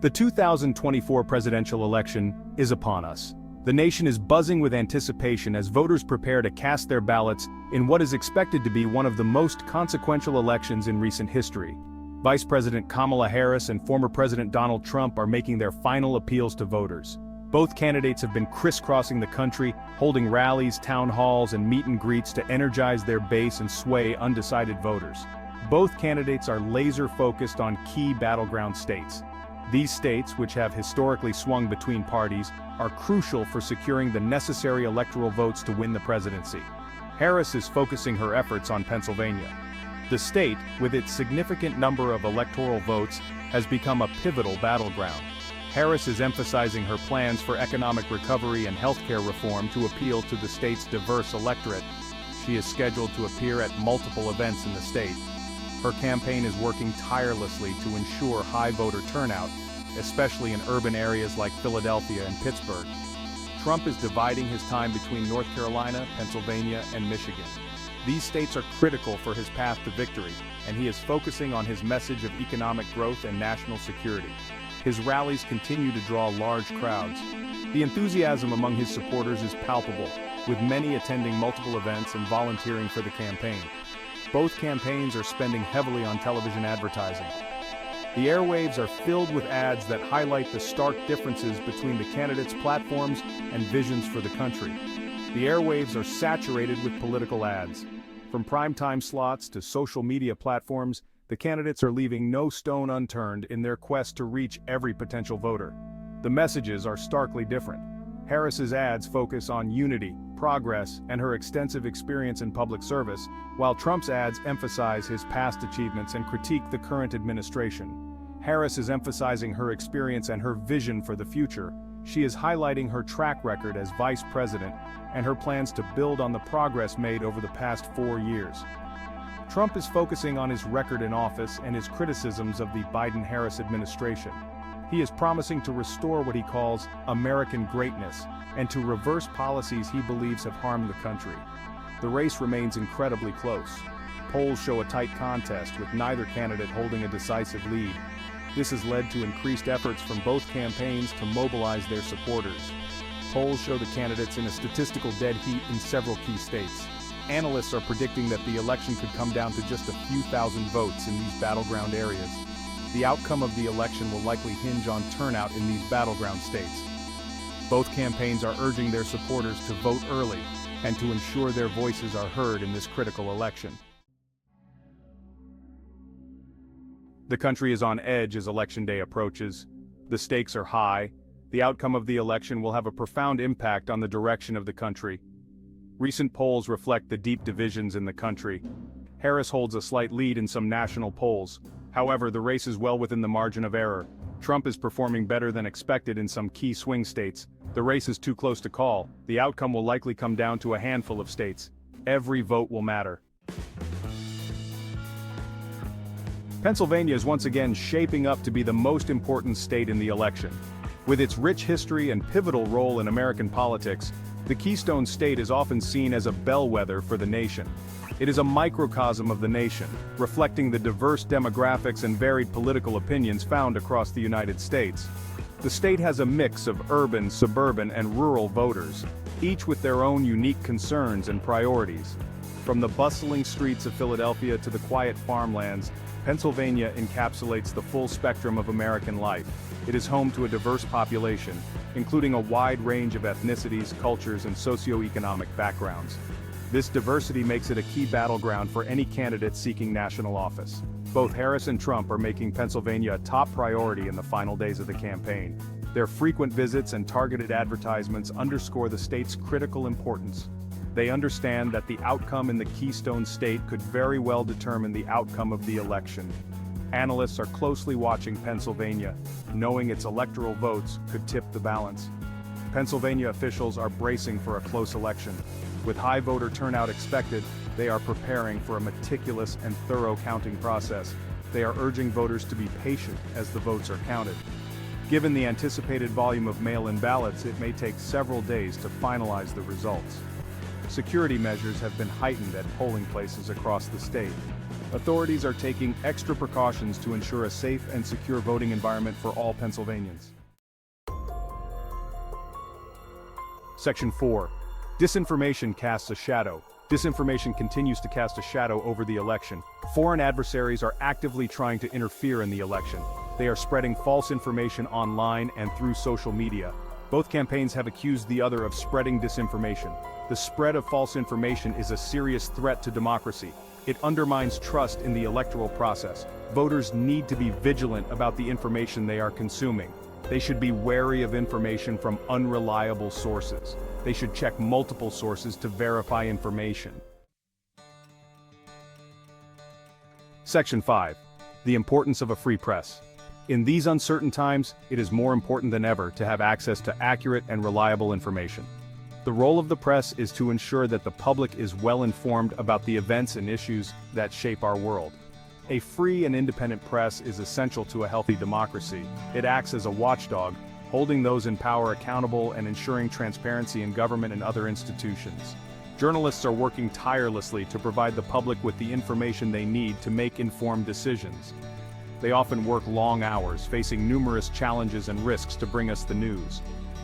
The 2024 presidential election is upon us. The nation is buzzing with anticipation as voters prepare to cast their ballots in what is expected to be one of the most consequential elections in recent history. Vice President Kamala Harris and former President Donald Trump are making their final appeals to voters. Both candidates have been crisscrossing the country, holding rallies, town halls, and meet and greets to energize their base and sway undecided voters. Both candidates are laser-focused on key battleground states. These states, which have historically swung between parties, are crucial for securing the necessary electoral votes to win the presidency. Harris is focusing her efforts on Pennsylvania. The state, with its significant number of electoral votes, has become a pivotal battleground. Harris is emphasizing her plans for economic recovery and healthcare reform to appeal to the state's diverse electorate. She is scheduled to appear at multiple events in the state. Her campaign is working tirelessly to ensure high voter turnout, especially in urban areas like Philadelphia and Pittsburgh. Trump is dividing his time between North Carolina, Pennsylvania, and Michigan. These states are critical for his path to victory, and he is focusing on his message of economic growth and national security. His rallies continue to draw large crowds. The enthusiasm among his supporters is palpable, with many attending multiple events and volunteering for the campaign. Both campaigns are spending heavily on television advertising. The airwaves are filled with ads that highlight the stark differences between the candidates' platforms and visions for the country. The airwaves are saturated with political ads. From primetime slots to social media platforms, the candidates are leaving no stone unturned in their quest to reach every potential voter. The messages are starkly different. Harris's ads focus on unity, progress, and her extensive experience in public service, while Trump's ads emphasize his past achievements and critique the current administration. Harris is emphasizing her experience and her vision for the future. She is highlighting her track record as vice president and her plans to build on the progress made over the past 4 years. Trump is focusing on his record in office and his criticisms of the Biden-Harris administration. He is promising to restore what he calls American greatness and to reverse policies he believes have harmed the country. The race remains incredibly close. Polls show a tight contest with neither candidate holding a decisive lead. This has led to increased efforts from both campaigns to mobilize their supporters. Polls show the candidates in a statistical dead heat in several key states. Analysts are predicting that the election could come down to just a few thousand votes in these battleground areas. The outcome of the election will likely hinge on turnout in these battleground states. Both campaigns are urging their supporters to vote early and to ensure their voices are heard in this critical election. The country is on edge as Election Day approaches. The stakes are high. The outcome of the election will have a profound impact on the direction of the country. Recent polls reflect the deep divisions in the country. Harris holds a slight lead in some national polls. However, the race is well within the margin of error. Trump is performing better than expected in some key swing states. The race is too close to call. The outcome will likely come down to a handful of states. Every vote will matter. Pennsylvania is once again shaping up to be the most important state in the election. With its rich history and pivotal role in American politics, the Keystone State is often seen as a bellwether for the nation. It is a microcosm of the nation, reflecting the diverse demographics and varied political opinions found across the United States. The state has a mix of urban, suburban, and rural voters, each with their own unique concerns and priorities. From the bustling streets of Philadelphia to the quiet farmlands, Pennsylvania encapsulates the full spectrum of American life. It is home to a diverse population, including a wide range of ethnicities, cultures, and socioeconomic backgrounds. This diversity makes it a key battleground for any candidate seeking national office. Both Harris and Trump are making Pennsylvania a top priority in the final days of the campaign. Their frequent visits and targeted advertisements underscore the state's critical importance. They understand that the outcome in the Keystone State could very well determine the outcome of the election. Analysts are closely watching Pennsylvania, knowing its electoral votes could tip the balance. Pennsylvania officials are bracing for a close election. With high voter turnout expected, they are preparing for a meticulous and thorough counting process. They are urging voters to be patient as the votes are counted. Given the anticipated volume of mail-in ballots, it may take several days to finalize the results. Security measures have been heightened at polling places across the state. Authorities are taking extra precautions to ensure a safe and secure voting environment for all Pennsylvanians. Section 4. Disinformation casts a shadow. Disinformation continues to cast a shadow over the election. Foreign adversaries are actively trying to interfere in the election. They are spreading false information online and through social media. Both campaigns have accused the other of spreading disinformation. The spread of false information is a serious threat to democracy. It undermines trust in the electoral process. Voters need to be vigilant about the information they are consuming. They should be wary of information from unreliable sources. They should check multiple sources to verify information. Section 5. The importance of a free press. In these uncertain times, it is more important than ever to have access to accurate and reliable information. The role of the press is to ensure that the public is well informed about the events and issues that shape our world. A free and independent press is essential to a healthy democracy. It acts as a watchdog, holding those in power accountable and ensuring transparency in government and other institutions. Journalists are working tirelessly to provide the public with the information they need to make informed decisions. They often work long hours, facing numerous challenges and risks to bring us the news.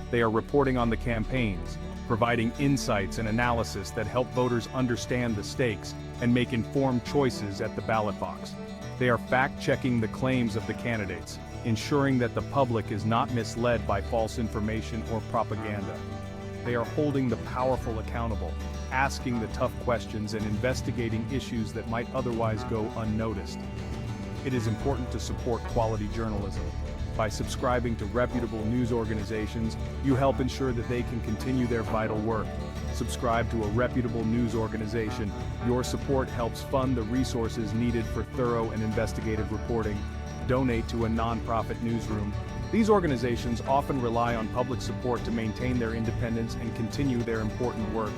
They are reporting on the campaigns, providing insights and analysis that help voters understand the stakes and make informed choices at the ballot box. They are fact-checking the claims of the candidates, ensuring that the public is not misled by false information or propaganda. They are holding the powerful accountable, asking the tough questions and investigating issues that might otherwise go unnoticed. It is important to support quality journalism. By subscribing to reputable news organizations, you help ensure that they can continue their vital work. Subscribe to a reputable news organization. Your support helps fund the resources needed for thorough and investigative reporting. Donate to a nonprofit newsroom. These organizations often rely on public support to maintain their independence and continue their important work.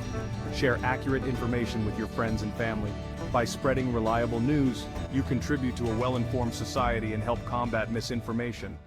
Share accurate information with your friends and family. By spreading reliable news, you contribute to a well-informed society and help combat misinformation.